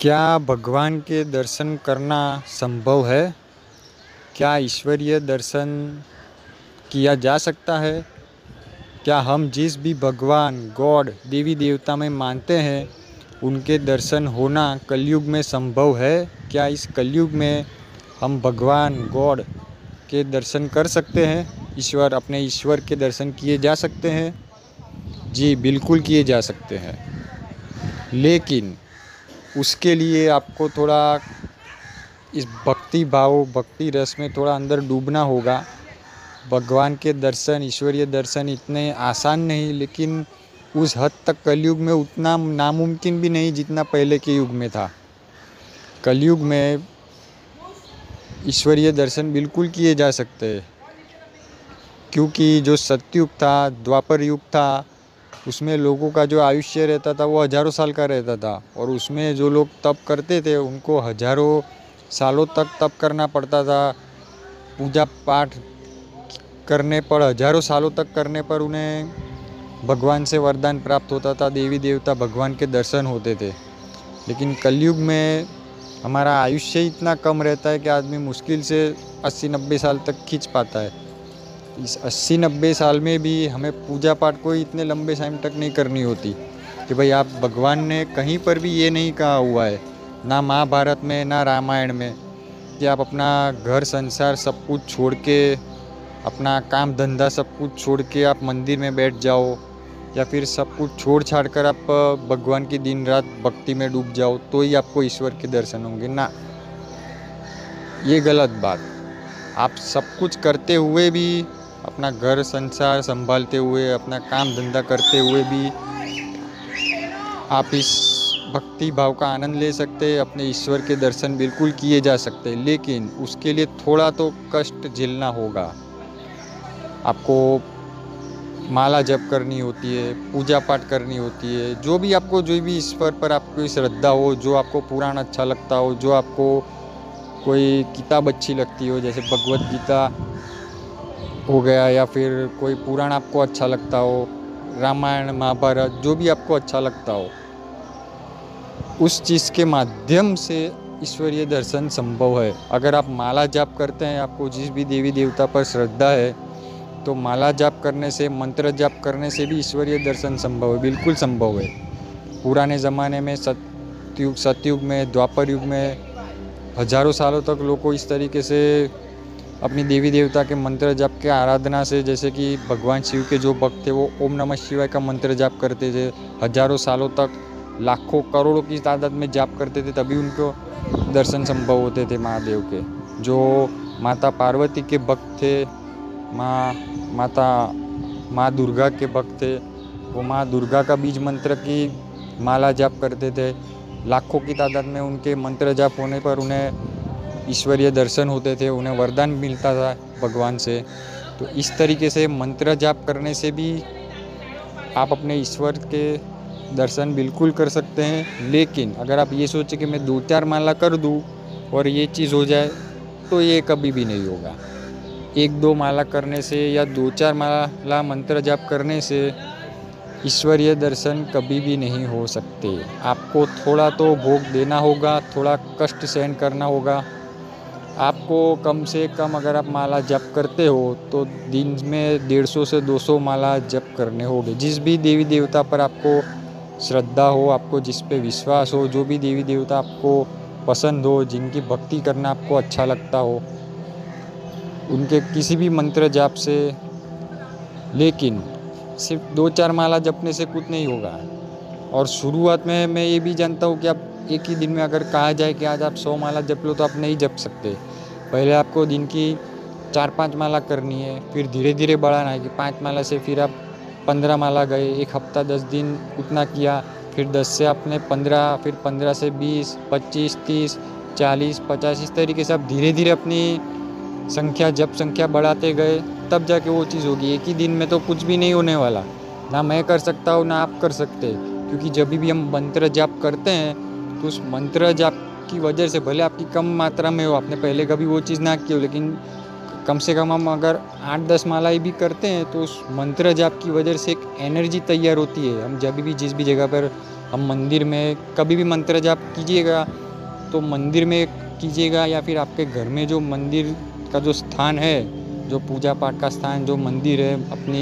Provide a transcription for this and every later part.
क्या भगवान के दर्शन करना संभव है? क्या ईश्वरीय दर्शन किया जा सकता है? क्या हम जिस भी भगवान, गॉड, देवी देवता में मानते हैं, उनके दर्शन होना कलयुग में संभव है? क्या इस कलयुग में हम भगवान, गॉड के दर्शन कर सकते हैं? अपने ईश्वर के दर्शन किए जा सकते हैं? जी, बिल्कुल किए जा सकते हैं। लेकिन उसके लिए आपको थोड़ा इस भक्ति भाव, भक्ति रस में थोड़ा अंदर डूबना होगा। भगवान के दर्शन, ईश्वरीय दर्शन इतने आसान नहीं, लेकिन उस हद तक कलयुग में उतना नामुमकिन भी नहीं जितना पहले के युग में था। कलयुग में ईश्वरीय दर्शन बिल्कुल किए जा सकते हैं, क्योंकि जो सतयुग था, द्वापर युग था, उसमें लोगों का जो आयुष्य रहता था वो हज़ारों साल का रहता था, और उसमें जो लोग तप करते थे उनको हज़ारों सालों तक तप करना पड़ता था। पूजा पाठ करने पर, हज़ारों सालों तक करने पर उन्हें भगवान से वरदान प्राप्त होता था, देवी देवता भगवान के दर्शन होते थे। लेकिन कलयुग में हमारा आयुष्य इतना कम रहता है कि आदमी मुश्किल से 80-90 साल तक खींच पाता है। इस 80-90 साल में भी हमें पूजा पाठ कोई इतने लंबे टाइम तक नहीं करनी होती कि भाई आप, भगवान ने कहीं पर भी ये नहीं कहा हुआ है, ना महाभारत में ना रामायण में, कि आप अपना घर संसार सब कुछ छोड़ के, अपना काम धंधा सब कुछ छोड़ के आप मंदिर में बैठ जाओ, या फिर सब कुछ छोड़ छाड़ कर आप भगवान की दिन रात भक्ति में डूब जाओ तो ही आपको ईश्वर के दर्शन होंगे। ना, ये गलत बात। आप सब कुछ करते हुए भी, अपना घर संसार संभालते हुए, अपना काम धंधा करते हुए भी आप इस भक्ति भाव का आनंद ले सकते हैं, अपने ईश्वर के दर्शन बिल्कुल किए जा सकते हैं। लेकिन उसके लिए थोड़ा तो कष्ट झेलना होगा। आपको माला जप करनी होती है, पूजा पाठ करनी होती है, जो भी ईश्वर पर आपको श्रद्धा हो, जो आपको पुराण अच्छा लगता हो, जो आपको कोई किताब अच्छी लगती हो, जैसे भगवत गीता हो गया, या फिर कोई पुराण आपको अच्छा लगता हो, रामायण महाभारत, जो भी आपको अच्छा लगता हो, उस चीज़ के माध्यम से ईश्वरीय दर्शन संभव है। अगर आप माला जाप करते हैं, आपको जिस भी देवी देवता पर श्रद्धा है, तो माला जाप करने से, मंत्र जाप करने से भी ईश्वरीय दर्शन संभव है, बिल्कुल संभव है। पुराने ज़माने में सतयुग में, द्वापर युग में हज़ारों सालों तक लोग इस तरीके से अपनी देवी देवता के मंत्र जाप के आराधना से, जैसे कि भगवान शिव के जो भक्त थे वो ओम नमः शिवाय का मंत्र जाप करते थे, हज़ारों सालों तक लाखों करोड़ों की तादाद में जाप करते थे, तभी उनको दर्शन संभव होते थे महादेव के। जो माता पार्वती के भक्त थे, माँ दुर्गा के भक्त थे, वो माँ दुर्गा का बीज मंत्र की माला जाप करते थे। लाखों की तादाद में उनके मंत्र जाप होने पर उन्हें ईश्वरीय दर्शन होते थे, उन्हें वरदान मिलता था भगवान से। तो इस तरीके से मंत्र जाप करने से भी आप अपने ईश्वर के दर्शन बिल्कुल कर सकते हैं। लेकिन अगर आप ये सोचें कि मैं 2-4 माला कर दूँ और ये चीज़ हो जाए, तो ये कभी भी नहीं होगा। 1-2 माला करने से या 2-4 माला मंत्र जाप करने से ईश्वरीय दर्शन कभी भी नहीं हो सकते। आपको थोड़ा तो भोग देना होगा, थोड़ा कष्ट सहन करना होगा। आपको कम से कम, अगर आप माला जप करते हो तो दिन में 150 से 200 माला जप करने होंगे। जिस भी देवी देवता पर आपको श्रद्धा हो, आपको जिस पे विश्वास हो, जो भी देवी देवता आपको पसंद हो, जिनकी भक्ति करना आपको अच्छा लगता हो, उनके किसी भी मंत्र जाप से। लेकिन सिर्फ 2-4 माला जपने से कुछ नहीं होगा। और शुरुआत में मैं ये भी जानता हूँ कि आप एक ही दिन में अगर कहा जाए कि आज आप 100 माला जप लो, तो आप नहीं जप सकते। पहले आपको दिन की 4-5 माला करनी है, फिर धीरे धीरे बढ़ाना है कि 5 माला से फिर आप 15 माला गए, 1 हफ्ता 10 दिन उतना किया, फिर 10 से आपने 15, फिर 15 से 20, 25, 30, 40, 50, इस तरीके से आप धीरे धीरे अपनी जप संख्या बढ़ाते गए, तब जाके वो चीज़ होगी। एक ही दिन में तो कुछ भी नहीं होने वाला, ना मैं कर सकता हूँ ना आप कर सकते। क्योंकि जब भी हम मंत्र जाप करते हैं, तो उस मंत्र जाप की वजह से, भले आपकी कम मात्रा में हो, आपने पहले कभी वो चीज़ ना की हो, लेकिन कम से कम हम अगर 8-10 मालाएं भी करते हैं, तो उस मंत्र जाप की वजह से एक एनर्जी तैयार होती है। हम जब भी जिस भी जगह पर हम मंदिर में कभी भी मंत्र जाप कीजिएगा तो मंदिर में कीजिएगा, या फिर आपके घर में जो मंदिर का जो स्थान है, जो पूजा पाठ का स्थान, जो मंदिर है, अपनी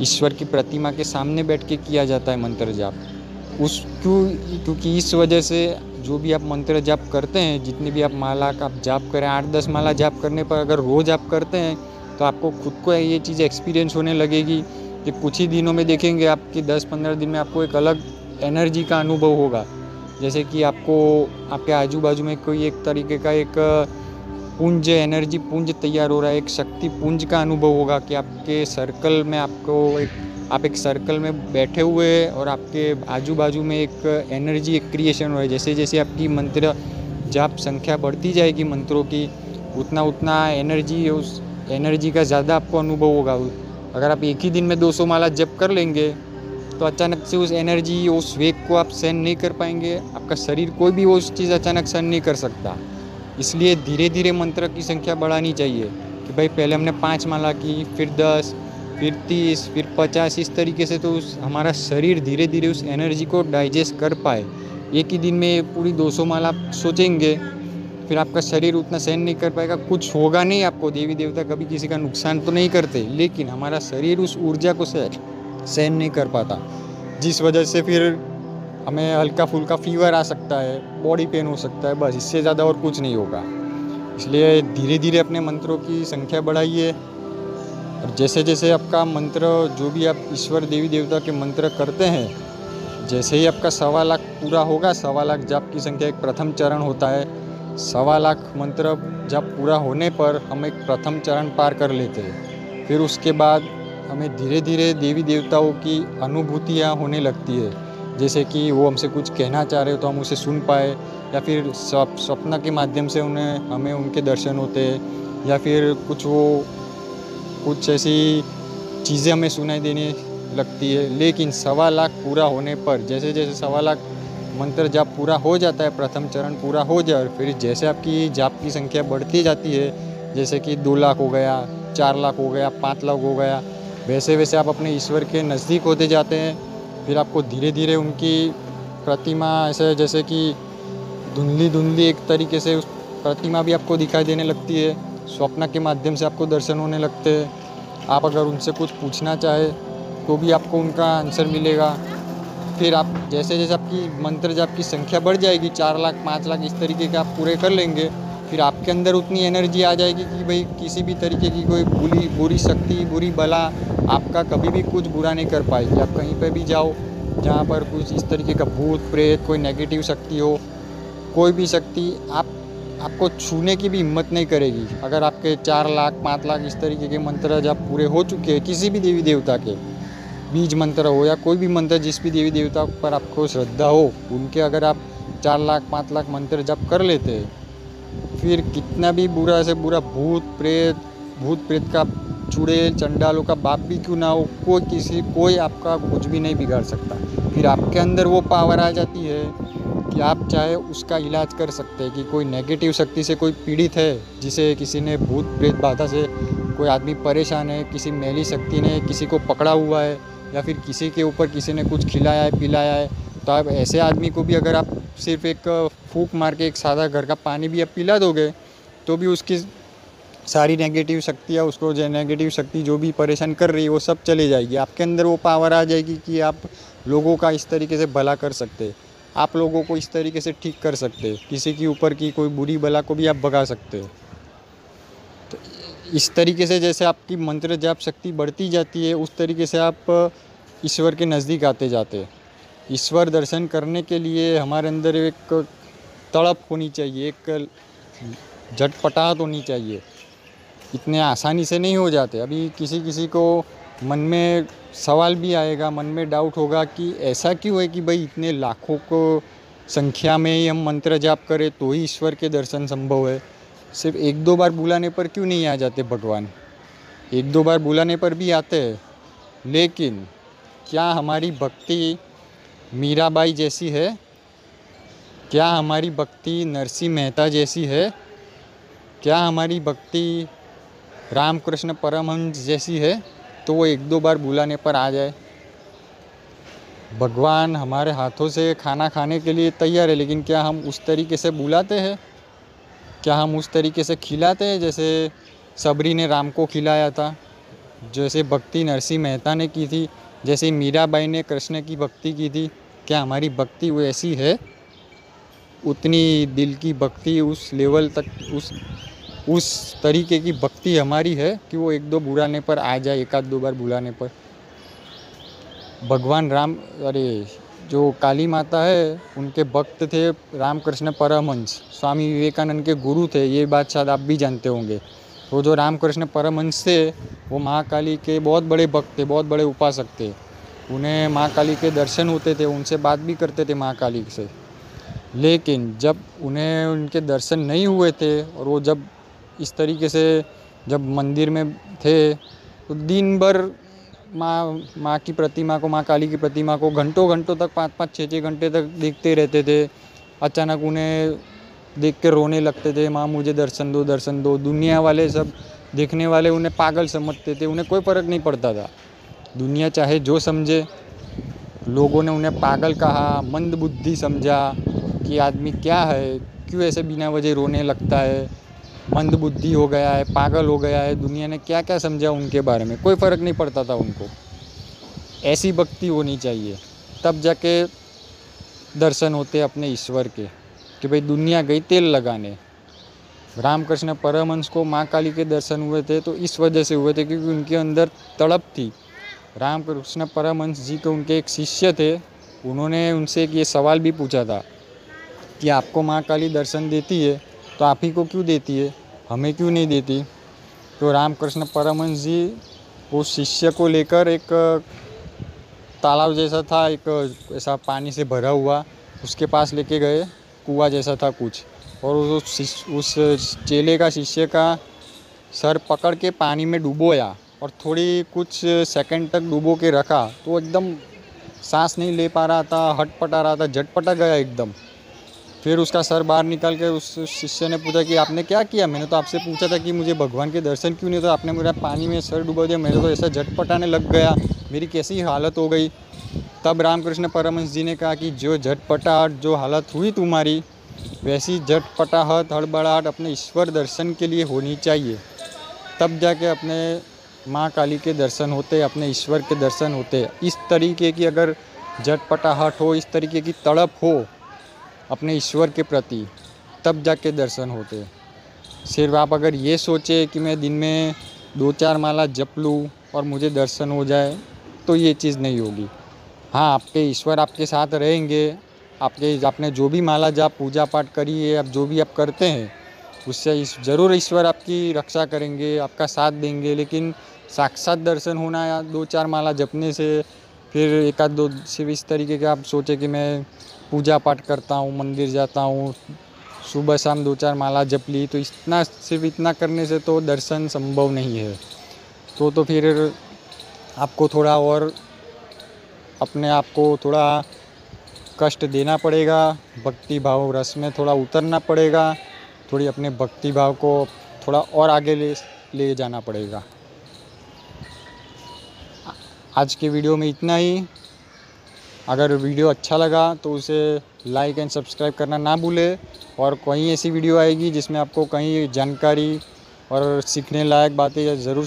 ईश्वर की प्रतिमा के सामने बैठ के किया जाता है मंत्र जाप। क्योंकि इस वजह से जो भी आप मंत्र जाप करते हैं, जितनी भी आप माला का आप जाप करें, 8-10 माला जाप करने पर अगर रोज़ आप करते हैं तो आपको खुद को ये चीज़ एक्सपीरियंस होने लगेगी कि कुछ ही दिनों में देखेंगे आपकी 10-15 दिन में आपको एक अलग एनर्जी का अनुभव होगा। जैसे कि आपको आपके आजू बाजू में कोई एक तरीके का एक पुंज एनर्जी पुंज तैयार हो रहा है, एक शक्ति पुंज का अनुभव होगा कि आपके सर्कल में आप एक सर्कल में बैठे हुए और आपके आजू बाजू में एक एनर्जी एक क्रिएशन हो रहा है। जैसे जैसे आपकी मंत्र जाप संख्या बढ़ती जाएगी मंत्रों की, उतना उतना उस एनर्जी का ज़्यादा आपको अनुभव होगा। अगर आप एक ही दिन में 200 माला जप कर लेंगे तो अचानक से उस एनर्जी उस वेग को आप सहन नहीं कर पाएंगे। आपका शरीर कोई भी वो चीज़ अचानक सहन नहीं कर सकता। इसलिए धीरे धीरे मंत्र की संख्या बढ़ानी चाहिए कि भाई पहले हमने 5 माला की, फिर 10, फिर 30, फिर 50, इस तरीके से तो हमारा शरीर धीरे धीरे उस एनर्जी को डाइजेस्ट कर पाए। एक ही दिन में पूरी 200 माला आप सोचेंगे फिर आपका शरीर उतना सहन नहीं कर पाएगा, कुछ होगा नहीं आपको। देवी देवता कभी किसी का नुकसान तो नहीं करते, लेकिन हमारा शरीर उस ऊर्जा को सहन नहीं कर पाता, जिस वजह से फिर हमें हल्का फुल्का फीवर आ सकता है, बॉडी पेन हो सकता है, बस इससे ज़्यादा और कुछ नहीं होगा। इसलिए धीरे धीरे अपने मंत्रों की संख्या बढ़ाइए। और जैसे जैसे आपका मंत्र, जो भी आप ईश्वर देवी देवता के मंत्र करते हैं, जैसे ही आपका 1.25 लाख पूरा होगा, 1.25 लाख जाप की संख्या एक प्रथम चरण होता है। 1.25 लाख मंत्र जाप पूरा होने पर हम एक प्रथम चरण पार कर लेते हैं। फिर उसके बाद हमें धीरे धीरे देवी देवताओं की अनुभूतियाँ होने लगती है, जैसे कि वो हमसे कुछ कहना चाह रहे हो तो हम उसे सुन पाए, या फिर स्वप्न के माध्यम से हमें उनके दर्शन होते हैं, या फिर कुछ ऐसी चीज़ें हमें सुनाई देने लगती है। लेकिन 1.25 लाख पूरा होने पर जैसे जैसे 1.25 लाख मंत्र जाप पूरा हो जाता है, प्रथम चरण पूरा हो जाए, फिर जैसे आपकी जाप की संख्या बढ़ती जाती है, जैसे कि 2 लाख हो गया, 4 लाख हो गया, 5 लाख हो गया, वैसे वैसे आप अपने ईश्वर के नज़दीक होते जाते हैं। फिर आपको धीरे धीरे उनकी प्रतिमा ऐसे जैसे कि धुंधली धुंधली एक तरीके से उस प्रतिमा भी आपको दिखाई देने लगती है। स्वप्न के माध्यम से आपको दर्शन होने लगते हैं। आप अगर उनसे कुछ पूछना चाहे तो भी आपको उनका आंसर मिलेगा। फिर आप जैसे जैसे आपकी मंत्र जाप की संख्या बढ़ जाएगी, 4 लाख 5 लाख इस तरीके के आप पूरे कर लेंगे, फिर आपके अंदर उतनी एनर्जी आ जाएगी कि भाई किसी भी तरीके की कोई बुरी शक्ति, बुरी बला आपका कभी भी कुछ बुरा नहीं कर पाएगी। आप कहीं पे भी जाओ जहाँ पर कुछ इस तरीके का भूत प्रेत, कोई नेगेटिव शक्ति हो, कोई भी शक्ति आपको छूने की भी हिम्मत नहीं करेगी। अगर आपके 4 लाख 5 लाख इस तरीके के मंत्र जब पूरे हो चुके हैं, किसी भी देवी देवता के बीज मंत्र हो या कोई भी मंत्र, जिस भी देवी देवता पर आपको श्रद्धा हो, उनके अगर आप 4 लाख 5 लाख मंत्र जप कर लेते हैं, फिर कितना भी बुरा से बुरा भूत प्रेत का चुड़ैल चंडालों का बाप भी क्यों ना हो, कोई आपका कुछ भी नहीं बिगाड़ सकता। फिर आपके अंदर वो पावर आ जाती है कि आप चाहे उसका इलाज कर सकते हैं। कि कोई नेगेटिव शक्ति से कोई पीड़ित है, जिसे किसी ने भूत प्रेत बाधा से कोई आदमी परेशान है, किसी मैली शक्ति ने किसी को पकड़ा हुआ है, या फिर किसी के ऊपर किसी ने कुछ खिलाया है पिलाया है, तो आप ऐसे आदमी को भी अगर आप सिर्फ एक फूंक मार के एक सादा घर का पानी भी आप पिला दोगे तो भी उसकी सारी नेगेटिव शक्तियाँ, उसको जो नेगेटिव शक्ति जो भी परेशान कर रही है वो सब चली जाएगी। आपके अंदर वो पावर आ जाएगी कि आप लोगों का इस तरीके से भला कर सकते, आप लोगों को इस तरीके से ठीक कर सकते, किसी के ऊपर की कोई बुरी बला को भी आप भगा सकते। तो इस तरीके से जैसे आपकी मंत्र जाप शक्ति बढ़ती जाती है, उस तरीके से आप ईश्वर के नज़दीक आते जाते। ईश्वर दर्शन करने के लिए हमारे अंदर एक तड़प होनी चाहिए, एक झटपटाहट होनी चाहिए। इतने आसानी से नहीं हो जाते। अभी किसी को मन में सवाल भी आएगा, मन में डाउट होगा कि ऐसा क्यों है कि भाई इतने लाखों को संख्या में ही हम मंत्र जाप करें तो ही ईश्वर के दर्शन संभव है, सिर्फ 1-2 बार बुलाने पर क्यों नहीं आ जाते भगवान? 1-2 बार बुलाने पर भी आते हैं, लेकिन क्या हमारी भक्ति मीराबाई जैसी है? क्या हमारी भक्ति नरसिंह मेहता जैसी है? क्या हमारी भक्ति रामकृष्ण परमहंस जैसी है? तो वो 1-2 बार बुलाने पर आ जाए। भगवान हमारे हाथों से खाना खाने के लिए तैयार है, लेकिन क्या हम उस तरीके से बुलाते हैं? क्या हम उस तरीके से खिलाते हैं जैसे सबरी ने राम को खिलाया था, जैसे भक्ति नरसिंह मेहता ने की थी, जैसे मीराबाई ने कृष्ण की भक्ति की थी? क्या हमारी भक्ति वो ऐसी है? उतनी दिल की भक्ति, उस लेवल तक, उस तरीके की भक्ति हमारी है कि वो एक दो बुलाने पर आ जाए, एक आध दो बार बुलाने पर? भगवान राम, अरे जो काली माता है उनके भक्त थे रामकृष्ण परमहंस, स्वामी विवेकानंद के गुरु थे, ये बात शायद आप भी जानते होंगे। तो जो रामकृष्ण परमहंस थे वो महाकाली के बहुत बड़े भक्त थे, बहुत बड़े उपासक थे। उन्हें महाकाली के दर्शन होते थे, उनसे बात भी करते थे महाकाली से। लेकिन जब उन्हें उनके दर्शन नहीं हुए थे और वो जब इस तरीके से जब मंदिर में थे तो दिन भर माँ की प्रतिमा को, माँ काली की प्रतिमा को घंटों घंटों तक, 5-5, 6-6 घंटे तक देखते रहते थे। अचानक उन्हें देख के रोने लगते थे, माँ मुझे दर्शन दो, दर्शन दो। दुनिया वाले, सब देखने वाले उन्हें पागल समझते थे, उन्हें कोई फ़र्क नहीं पड़ता था। दुनिया चाहे जो समझे, लोगों ने उन्हें पागल कहा, मंद बुद्धि समझा कि आदमी क्या है, क्यों ऐसे बिना वजह रोने लगता है, मंद बुद्धि हो गया है, पागल हो गया है। दुनिया ने क्या क्या समझा उनके बारे में, कोई फ़र्क नहीं पड़ता था उनको। ऐसी भक्ति होनी चाहिए, तब जाके दर्शन होते अपने ईश्वर के। कि भाई दुनिया गई तेल लगाने। रामकृष्ण परमहंस को माँ काली के दर्शन हुए थे तो इस वजह से हुए थे क्योंकि उनके अंदर तड़प थी। रामकृष्ण परमहंस जी के उनके एक शिष्य थे, उन्होंने उनसे एक ये सवाल भी पूछा था कि आपको माँ काली दर्शन देती है तो आप ही को क्यों देती है, हमें क्यों नहीं देती? तो रामकृष्ण परमहंस जी उस शिष्य को लेकर एक तालाब जैसा था, एक ऐसा पानी से भरा हुआ, उसके पास लेके गए, कुआं जैसा था कुछ, और उस चेले का, शिष्य का सर पकड़ के पानी में डुबोया और थोड़ी कुछ सेकंड तक डुबो के रखा। तो वो एकदम सांस नहीं ले पा रहा था, हटपटा रहा था, झटपटा गया एकदम। फिर उसका सर बाहर निकाल के उस शिष्य ने पूछा कि आपने क्या किया? मैंने तो आपसे पूछा था कि मुझे भगवान के दर्शन क्यों नहीं, तो आपने मेरा पानी में सर डुबो दिया, मेरे तो ऐसा झटपटाने लग गया, मेरी कैसी हालत हो गई। तब रामकृष्ण परमहंस जी ने कहा कि जो झटपटाहट, जो हालत हुई तुम्हारी, वैसी झटपटाहट, हड़बड़ाहट अपने ईश्वर दर्शन के लिए होनी चाहिए। तब जाके अपने माँ काली के दर्शन होते, अपने ईश्वर के दर्शन होते। इस तरीके की अगर झटपटाहट हो, इस तरीके की तड़प हो अपने ईश्वर के प्रति, तब जाके दर्शन होते। सिर्फ आप अगर ये सोचे कि मैं दिन में 2-4 माला जप लूँ और मुझे दर्शन हो जाए, तो ये चीज़ नहीं होगी। हाँ, आपके ईश्वर आपके साथ रहेंगे, आपने जो भी माला जाप, पूजा पाठ करी है, आप जो भी आप करते हैं, उससे ज़रूर ईश्वर आपकी रक्षा करेंगे, आपका साथ देंगे। लेकिन साक्षात दर्शन होना या 2-4 माला जपने से, फिर एक आध दो सिर्फ इस तरीके के आप सोचे कि मैं पूजा पाठ करता हूँ, मंदिर जाता हूँ, सुबह शाम 2-4 माला जप ली, तो सिर्फ इतना करने से तो दर्शन संभव नहीं है। तो फिर आपको थोड़ा और अपने आप को थोड़ा कष्ट देना पड़ेगा, भक्ति भाव रस में थोड़ा उतरना पड़ेगा, थोड़ी अपने भक्ति भाव को थोड़ा और आगे ले जाना पड़ेगा। आज के वीडियो में इतना ही। अगर वीडियो अच्छा लगा तो उसे लाइक एंड सब्सक्राइब करना ना भूलें, और कहीं ऐसी वीडियो आएगी जिसमें आपको कहीं जानकारी और सीखने लायक बातें ज़रूर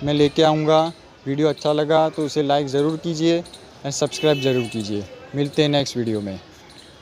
मैं लेके आऊँगा। वीडियो अच्छा लगा तो उसे लाइक ज़रूर कीजिए एंड सब्सक्राइब ज़रूर कीजिए। मिलते हैं नेक्स्ट वीडियो में।